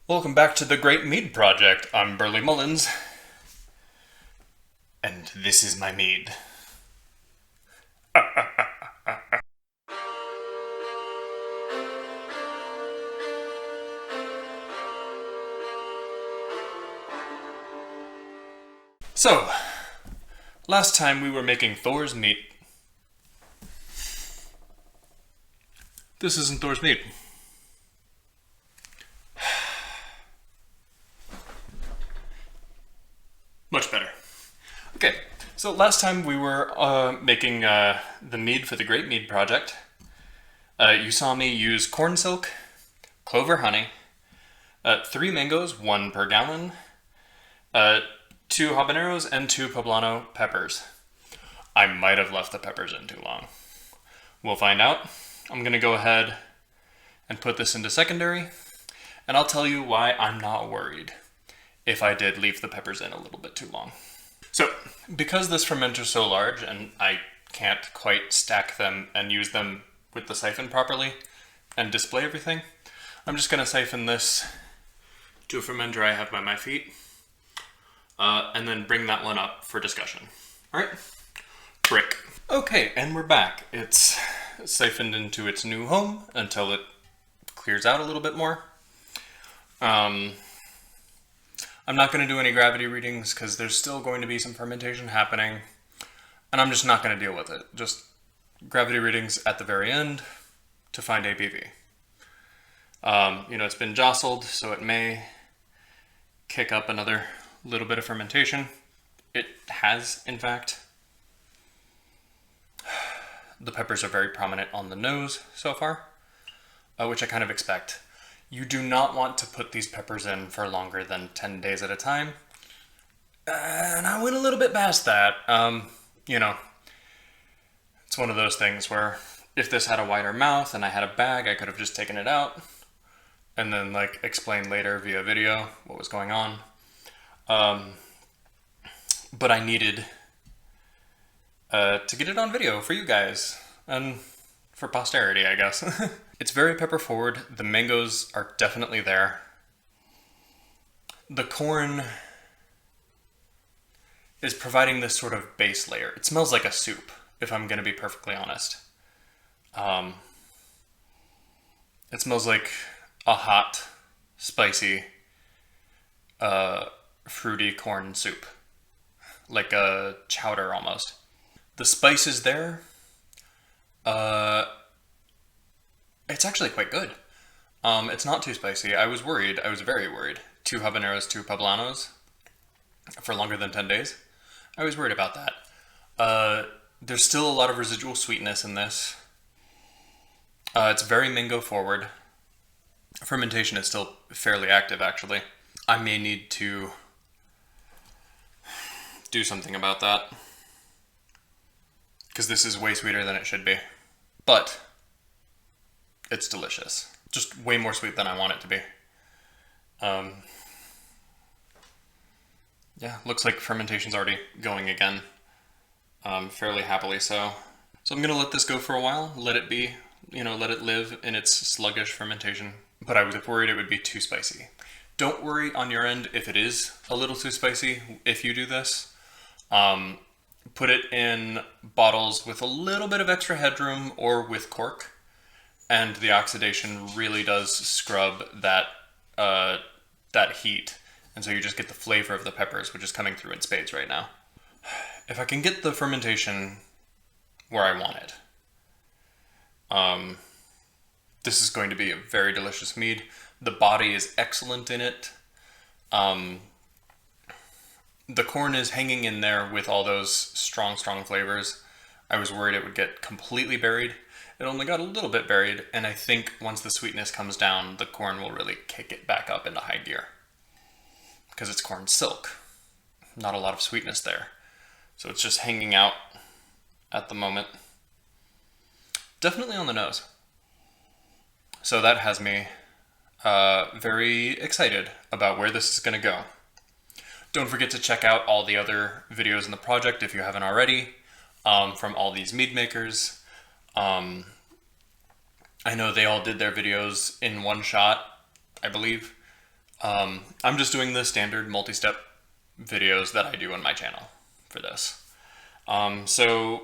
Welcome back to the Great Mead Project. I'm Burley Mullins, and this is my mead. So, last time we were making Thor's meat. This isn't Thor's meat. Much better. Okay, so last time we were making the mead for the Great Mead Project. You saw me use corn silk, clover honey, 3 mangoes, 1 per gallon, 2 habaneros, and 2 poblano peppers. I might have left the peppers in too long. We'll find out. I'm going to go ahead and put this into secondary, and I'll tell you why I'm not worried if I did leave the peppers in a little bit too long. So, because this fermenter is so large and I can't quite stack them and use them with the siphon properly and display everything, I'm just going to siphon this to a fermenter I have by my feet, and then bring that one up for discussion. Alright? Brick. Okay, and we're back. It's siphoned into its new home until it clears out a little bit more. I'm not going to do any gravity readings because there's still going to be some fermentation happening, and I'm just not going to deal with it. Just gravity readings at the very end to find ABV. It's been jostled, so it may kick up another little bit of fermentation. It has, in fact. The peppers are very prominent on the nose so far, which I kind of expect. You do not want to put these peppers in for longer than 10 days at a time. And I went a little bit past that. It's one of those things where if this had a wider mouth and I had a bag, I could have just taken it out and then explain later via video what was going on. But I needed to get it on video for you guys and for posterity, I guess. It's very pepper forward. The mangoes are definitely there. The corn is providing this sort of base layer. It smells like a soup, if I'm going to be perfectly honest. It smells like a hot, spicy, fruity corn soup. Like a chowder almost. The spice is there. It's actually quite good. It's not too spicy. I was worried. I was very worried. 2 habaneros, 2 poblanos for longer than 10 days. I was worried about that. There's still a lot of residual sweetness in this. It's very mango forward. Fermentation is still fairly active, actually. I may need to do something about that, because this is way sweeter than it should be. But it's delicious. Just way more sweet than I want it to be. Looks like fermentation's already going again. Fairly happily so. So I'm gonna let this go for a while, let it be, let it live in its sluggish fermentation. But I was worried it would be too spicy. Don't worry on your end if it is a little too spicy if you do this. Put it in bottles with a little bit of extra headroom or with cork, and the oxidation really does scrub that heat, and so you just get the flavor of the peppers, which is coming through in spades right now. If I can get the fermentation where I want it, this is going to be a very delicious mead. The body is excellent in it. The corn is hanging in there with all those strong flavors. I was worried it would get completely buried. It only got a little bit buried, and I think once the sweetness comes down, the corn will really kick it back up into high gear. Because it's corn silk. Not a lot of sweetness there. So it's just hanging out at the moment. Definitely on the nose. So that has me very excited about where this is going to go. Don't forget to check out all the other videos in the project if you haven't already, from all these mead makers. I know they all did their videos in one shot, I believe. I'm just doing the standard multi-step videos that I do on my channel for this. So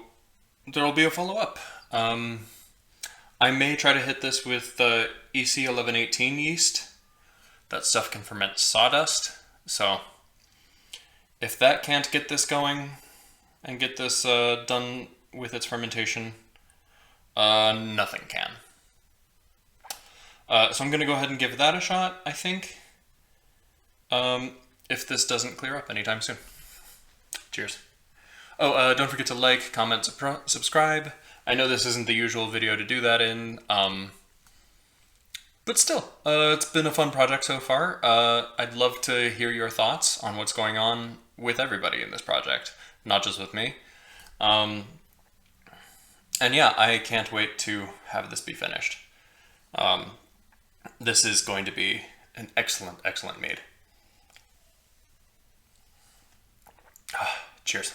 there will be a follow-up. I may try to hit this with the EC1118 yeast. That stuff can ferment sawdust. So if that can't get this going and get this done with its fermentation, nothing can. So I'm going to go ahead and give that a shot, I think, if this doesn't clear up anytime soon. Cheers. Oh, don't forget to like, comment, subscribe. I know this isn't the usual video to do that in, but still, it's been a fun project so far. I'd love to hear your thoughts on what's going on with everybody in this project, not just with me. And yeah, I can't wait to have this be finished. This is going to be an excellent, excellent mead. Cheers.